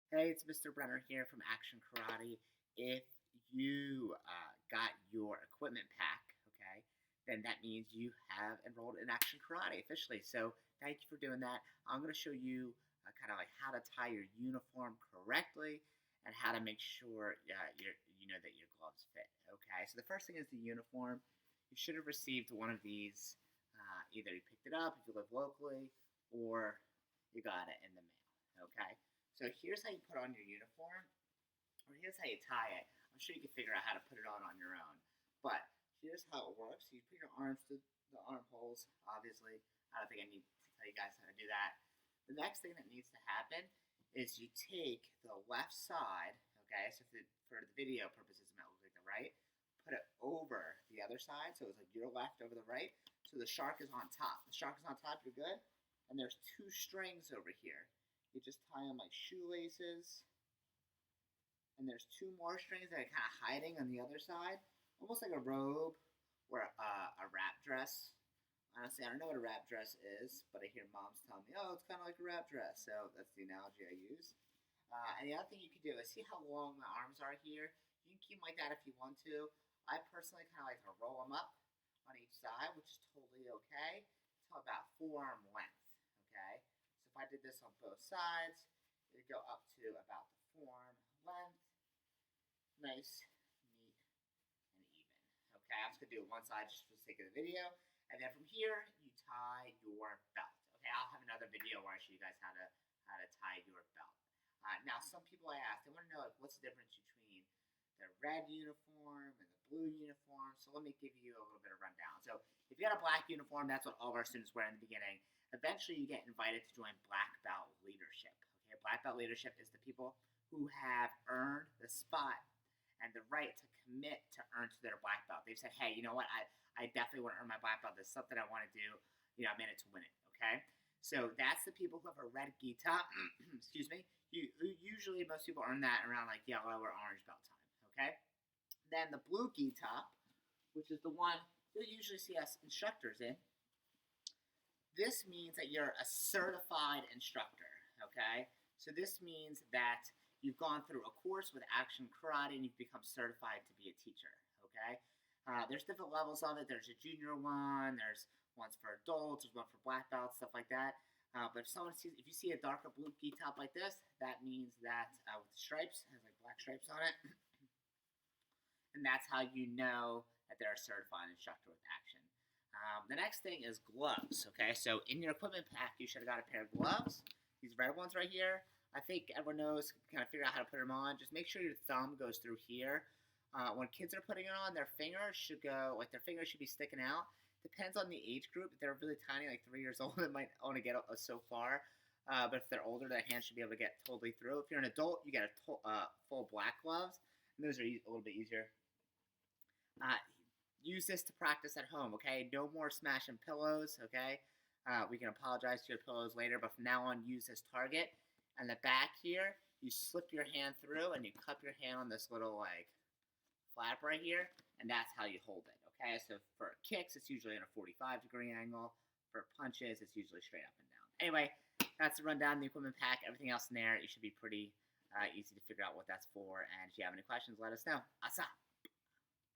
Hey, it's Mr. Brenner here from Action Karate. If you got your equipment pack, okay, then that means you have enrolled in Action Karate officially. So thank you for doing that. I'm going to show you kind of like how to tie your uniform correctly and how to make sure you know that your gloves fit. Okay, so the first thing is the uniform. You should have received one of these. Either you picked it up if you live locally, or you got it in the mail. Okay. So here's how you put on your uniform, or here's how you tie it. I'm sure you can figure out how to put it on your own. But here's how it works. You put your arms to the armholes, obviously. I don't think I need to tell you guys how to do that. The next thing that needs to happen is you take the left side, okay, so for the video purposes, it might look like the right, put it over the other side, so it's like your left over the right, so the shark is on top. The shark is on top, you're good, and there's two strings over here. You just tie them like shoelaces. And there's two more strings that are kind of hiding on the other side. Almost like a robe or a wrap dress. Honestly, I don't know what a wrap dress is, but I hear moms tell me, oh, it's kind of like a wrap dress. So that's the analogy I use. And the other thing you can do is see how long my arms are here. You can keep them like that if you want to. I personally kind of like to roll them up on each side, which is totally okay. It's about forearm length, okay? So if I did this on both sides, it would go up to about the forearm length. Nice, neat, and even. Okay, I'm just going to do it one side just for the sake of the video. And then from here, you tie your belt. Okay, I'll have another video where I show you guys how to tie your belt. Now, some people I ask, they want to know like, what's the difference between the red uniform and the blue uniform. So let me give you a little bit of rundown. So if you got a black uniform, that's what all of our students wear in the beginning. Eventually, you get invited to join black belt leadership. Okay, black belt leadership is the people who have earned the spot and the right to commit to earn to their black belt. They've said, hey, you know what, I definitely want to earn my black belt. There's something I want to do. You know, I'm in it to win it, okay? So that's the people who have a red gi top. Excuse me. Usually, most people earn that around like yellow or orange belt time, okay? Then the blue gi top, which is the one you'll usually see us instructors in. This means that you're a certified instructor, okay? So this means that you've gone through a course with Action Karate and you've become certified to be a teacher, okay? There's different levels of it. There's a junior one. There's ones for adults. There's one for black belts, stuff like that. But if you see a darker blue gi top like this, that means that with the stripes, it has like black stripes on it. And that's how you know that they're a certified instructor with Action. The next thing is gloves, okay? So in your equipment pack, you should have got a pair of gloves. These red ones right here. I think everyone knows, kind of figure out how to put them on. Just make sure your thumb goes through here. When kids are putting it on, their fingers should go, like their fingers should be sticking out. Depends on the age group. If they're really tiny, like 3 years old, it might only get so far. But if they're older, their hands should be able to get totally through. If you're an adult, you get full black gloves. And those are a little bit easier. Use this to practice at home, okay? No more smashing pillows, okay? We can apologize to your pillows later, but from now on, use this target. And the back here, you slip your hand through and you cup your hand on this little like flap right here, and that's how you hold it, okay? So for kicks, it's usually in a 45-degree angle. For punches, it's usually straight up and down. Anyway, that's the rundown of the equipment pack. Everything else in there, it should be pretty easy to figure out what that's for. And if you have any questions, let us know. Asa!